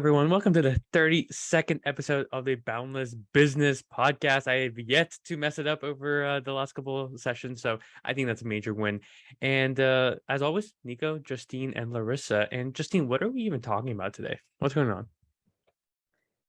Everyone, welcome to the 32nd episode of the Boundless Business Podcast. I have yet to mess it up over the last couple of sessions, so I think that's a major win. And as always, Nico, Justine, and Larissa. And Justine, what are we even talking about today? What's going on?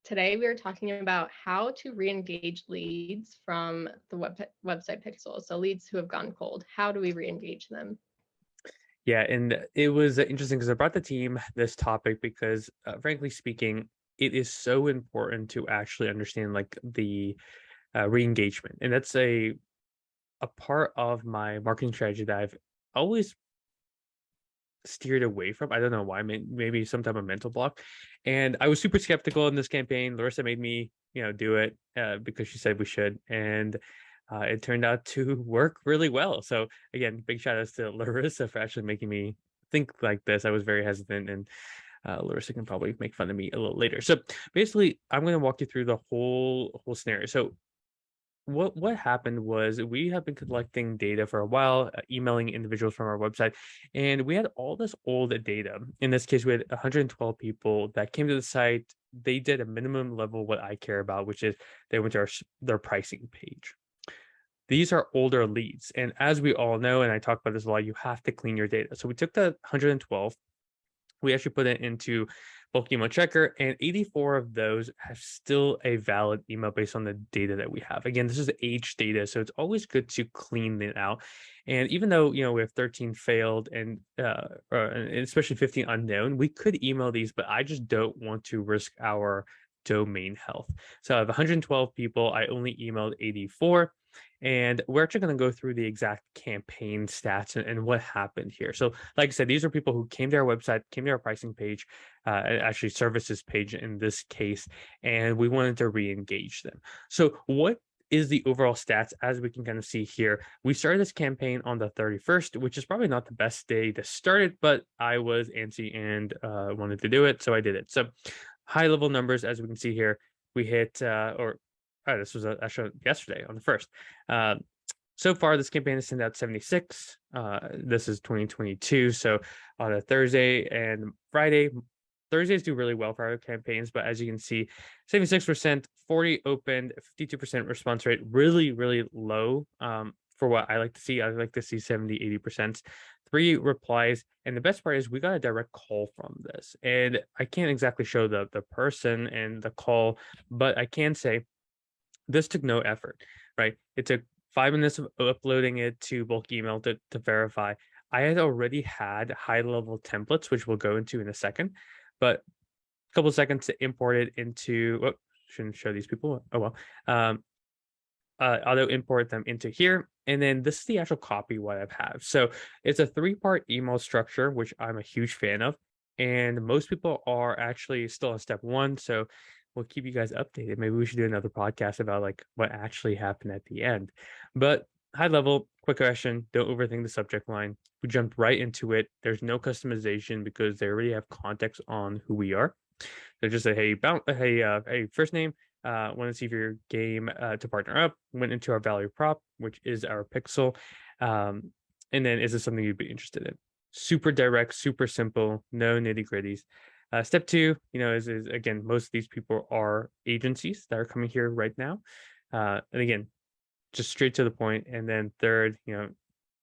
Today, we are talking about how to re-engage leads from the website Pixel. So leads who have gone cold. How do we re-engage them? Yeah, and it was interesting because I brought the team this topic because, frankly speaking, it is so important to actually understand like the re-engagement, and that's a part of my marketing strategy that I've always steered away from. I don't know why, maybe some type of mental block. And I was super skeptical in this campaign. Larissa made me, do it because she said we should. And it turned out to work really well. So again, big shout outs to Larissa for actually making me think like this. I was very hesitant, and Larissa can probably make fun of me a little later. So basically, I'm going to walk you through the whole scenario. So what happened was we have been collecting data for a while, emailing individuals from our website, and we had all this old data. In this case, we had 112 people that came to the site. They did a minimum level what I care about, which is they went to their pricing page. These are older leads, and as we all know, and I talk about this a lot, you have to clean your data. So we took the 112, we actually put it into bulk email checker, and 84 of those have still a valid email based on the data that we have. Again, this is age data, so it's always good to clean it out. And even though we have 13 failed and especially 15 unknown, we could email these, but I just don't want to risk our domain health. So I have 112 people. I only emailed 84. And we're actually going to go through the exact campaign stats and what happened here. So, like I said, these are people who came to our website, came to our pricing page, actually services page in this case, and we wanted to re-engage them. So, what is the overall stats as we can kind of see here? We started this campaign on the 31st, which is probably not the best day to start it, but I was antsy and wanted to do it, so I did it. So, high level numbers as we can see here, we hit this was actually yesterday on the first. Uh, so far, this campaign has sent out 76. This is 2022. So on a Thursday and Friday, Thursdays do really well for our campaigns, but as you can see, 76%, 40 opened, 52% response rate, really, really low for what I like to see. I like to see 70, 80%. 3 replies. And the best part is we got a direct call from this. And I can't exactly show the person and the call, but I can say this took no effort, right? It took 5 minutes of uploading it to bulk email to verify. I had already had high level templates, which we'll go into in a second, but a couple of seconds to import it into, shouldn't show these people. Oh well. Auto import them into here. And then this is the actual copy what I have. So it's a 3-part email structure, which I'm a huge fan of. And most people are actually still on step 1. So we'll keep you guys updated. Maybe we should do another podcast about like what actually happened at the end. But high level, quick question, don't overthink the subject line. We jumped right into it. There's no customization because they already have context on who we are. They just say, hey, first name, want to see if your game to partner up. Went into our value prop, which is our pixel. And then is this something you'd be interested in? Super direct, super simple, no nitty gritties. Step 2, is again, most of these people are agencies that are coming here right now. And again, just straight to the point. And then third,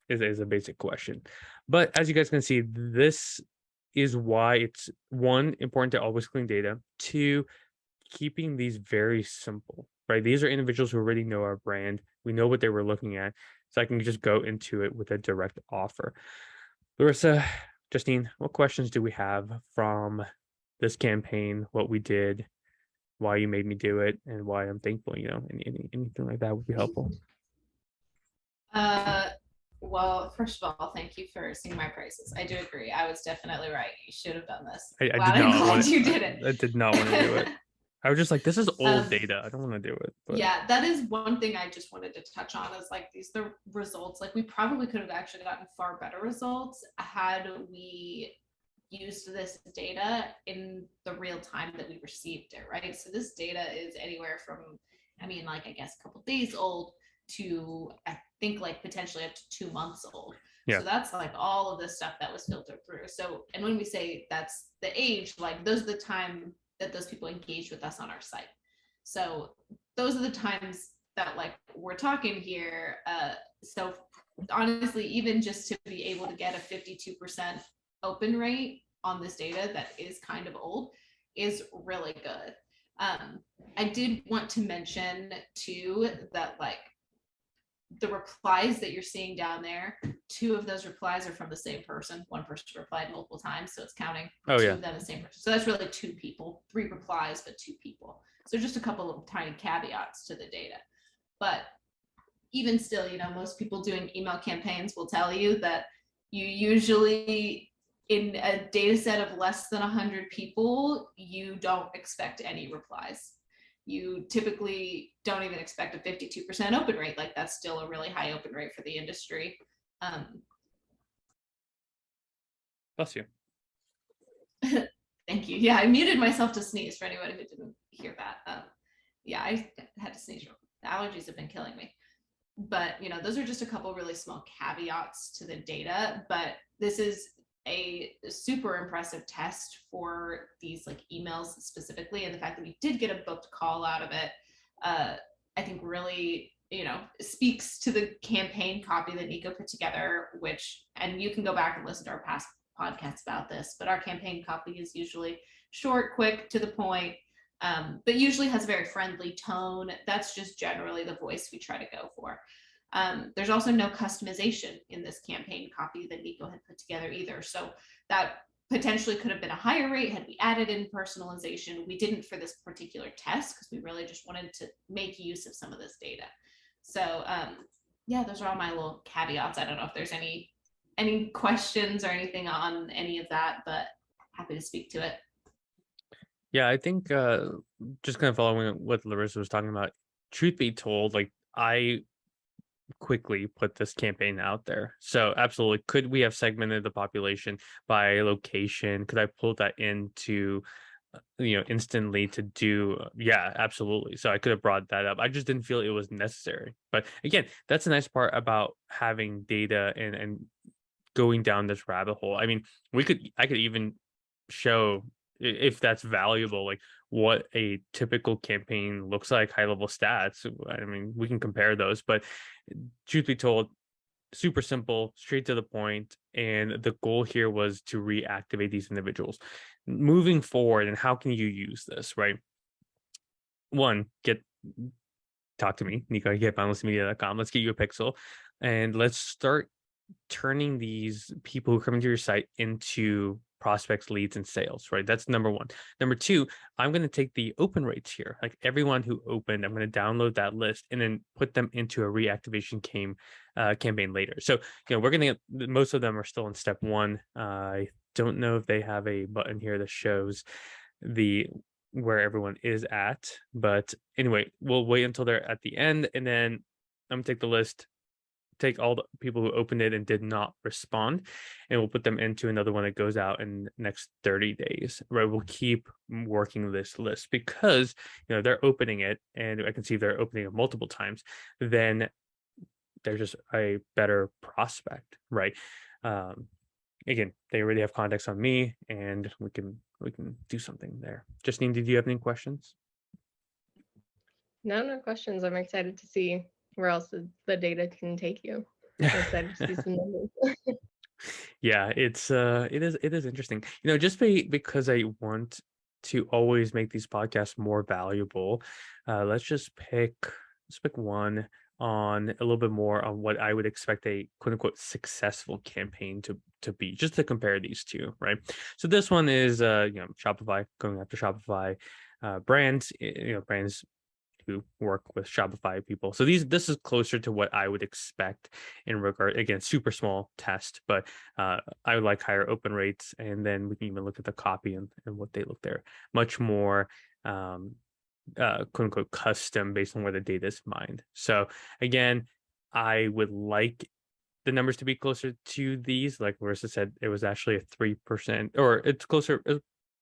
is a basic question. But as you guys can see, this is why it's one, important to always clean data. Two, keeping these very simple, right? These are individuals who already know our brand. We know what they were looking at. So I can just go into it with a direct offer. Larissa, Justine, what questions do we have from this campaign? What we did, why you made me do it, and why I'm thankful, anything like that would be helpful. Uh, well, first of all, thank you for seeing my prices. I do agree. I was definitely right. You should have done this. I did Glad I'm not glad want you to, did it. I did not want to do it. I was just like, this is old Um, data. I don't want to do it. But yeah, that is one thing I just wanted to touch on is like these the results. Like we probably could have actually gotten far better results had we used this data in the real time that we received it, right? So this data is anywhere from, like I guess a couple days old to I think like potentially up to 2 months old. yeah, So that's like all of the stuff that was filtered through. So, and when we say that's the age, like those are the time that those people engaged with us on our site. So those are the times that like we're talking here. So honestly, even just to be able to get a 52% open rate on this data that is kind of old is really good. I did want to mention too that like the replies that you're seeing down there, 2 of those replies are from the same person. One person replied multiple times, so it's counting 2 of them the same person. So that's really 2 people, 3 replies, but 2 people. So just a couple of tiny caveats to the data. But even still, you know, most people doing email campaigns will tell you that you usually, in a data set of less than 100 people, you don't expect any replies. You typically don't even expect a 52% open rate. Like that's still a really high open rate for the industry. Bless you. Thank you. Yeah, I muted myself to sneeze for anyone who didn't hear that. Yeah, I had to sneeze. The allergies have been killing me. But, you know, those are just a couple really small caveats to the data. But this is a super impressive test for these like emails specifically. And the fact that we did get a booked call out of it, I think really, you know, speaks to the campaign copy that Nico put together, which, and you can go back and listen to our past podcasts about this, but our campaign copy is usually short, quick, to the point, but usually has a very friendly tone. That's just generally the voice we try to go for. There's also no customization in this campaign copy that Nico had put together either. So that potentially could have been a higher rate had we added in personalization. We didn't for this particular test because we really just wanted to make use of some of this data. So yeah, those are all my little caveats. I don't know if there's any questions or anything on any of that, but happy to speak to it. Yeah, I think just kind of following what Larissa was talking about, truth be told, like I quickly put this campaign out there. So absolutely, could we have segmented the population by location? Could I pull that into instantly to do? Yeah, absolutely. So I could have brought that up. I just didn't feel it was necessary. But again, that's a nice part about having data and going down this rabbit hole. I mean, I could even show, if that's valuable, like what a typical campaign looks like, high level stats. I mean, we can compare those, but truth be told, super simple, straight to the point. And the goal here was to reactivate these individuals moving forward. And how can you use this, right? One, talk to me, Nico at boundlessmedia.com. Let's get you a pixel and let's start turning these people who come into your site into prospects, leads, and sales, right? That's number one. Number two, I'm going to take the open rates here, like everyone who opened, I'm going to download that list and then put them into a reactivation campaign later. So, we're going to get, most of them are still in step one. I don't know if they have a button here that shows where everyone is at, but anyway, we'll wait until they're at the end, and then I'm going to take the list, take all the people who opened it and did not respond, and we'll put them into another one that goes out in the next 30 days, right? We'll keep working this list because, they're opening it, and I can see they're opening it multiple times, then they're just a better prospect, right? Again, they already have contacts on me, and we can do something there. Justine, did you have any questions? No questions. I'm excited to see where else the data can take you. I'm excited to see some numbers. Yeah, it is interesting. Just because I want to always make these podcasts more valuable, let's pick one on a little bit more on what I would expect a quote unquote successful campaign to be, just to compare these two, right? So this one is Shopify, going after Shopify brands, brands who work with Shopify people. So this is closer to what I would expect in regard, again, super small test, but I would like higher open rates. And then we can even look at the copy and what they look there. Much more quote unquote custom based on where the data is mined. So again, I would like the numbers to be closer to these. Like Larissa said, it was actually a 3%, or it's closer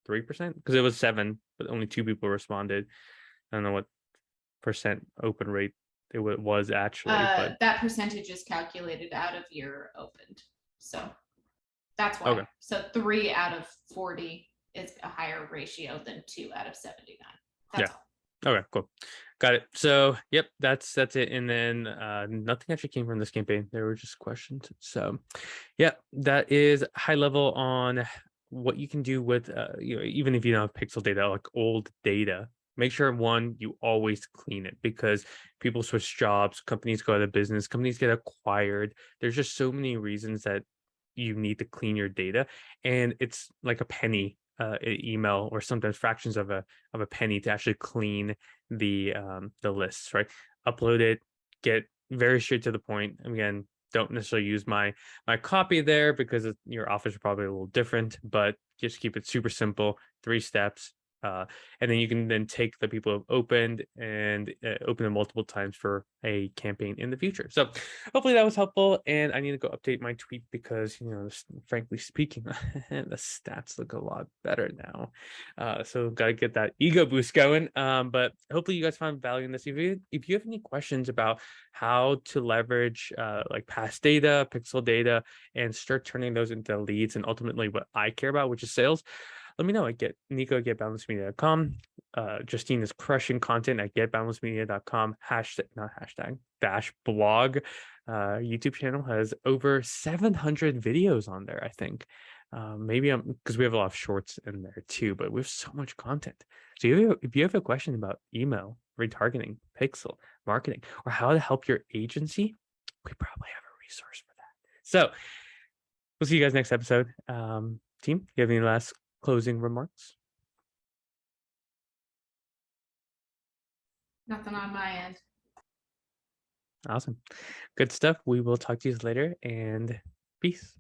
3% because it was 7, but only 2 people responded. I don't know what percent open rate it was actually, but that percentage is calculated out of your opened, so that's why. Okay. So 3 out of 40 is a higher ratio than 2 out of 79. Yeah. Okay, cool. Got it. So yep, that's it. And then nothing actually came from this campaign. There were just questions. So yeah, that is high level on what you can do with even if you don't have pixel data, like old data. Make sure one, you always clean it, because people switch jobs, companies go out of business, companies get acquired. There's just so many reasons that you need to clean your data, and it's like a penny email, or sometimes fractions of a penny, to actually clean the lists, right? Upload it, get very straight to the point. Again, don't necessarily use my copy there, because your offers are probably a little different, but just keep it super simple, 3 steps. And then you can then take the people who have opened and open them multiple times for a campaign in the future. So hopefully that was helpful. And I need to go update my tweet, because, frankly speaking, the stats look a lot better now. So got to get that ego boost going. But hopefully you guys found value in this. If you have any questions about how to leverage like past data, pixel data, and start turning those into leads, and ultimately what I care about, which is sales, let me know at Nico@boundlessmedia.com. Justine is crushing content at getboundlessmedia.com. Not hashtag, dash blog. YouTube channel has over 700 videos on there, I think. Maybe because we have a lot of shorts in there too, but we have so much content. So if you have a question about email, retargeting, pixel, marketing, or how to help your agency, we probably have a resource for that. So we'll see you guys next episode. Team, you have any last closing remarks? Nothing on my end. Awesome. Good stuff. We will talk to you later, and peace.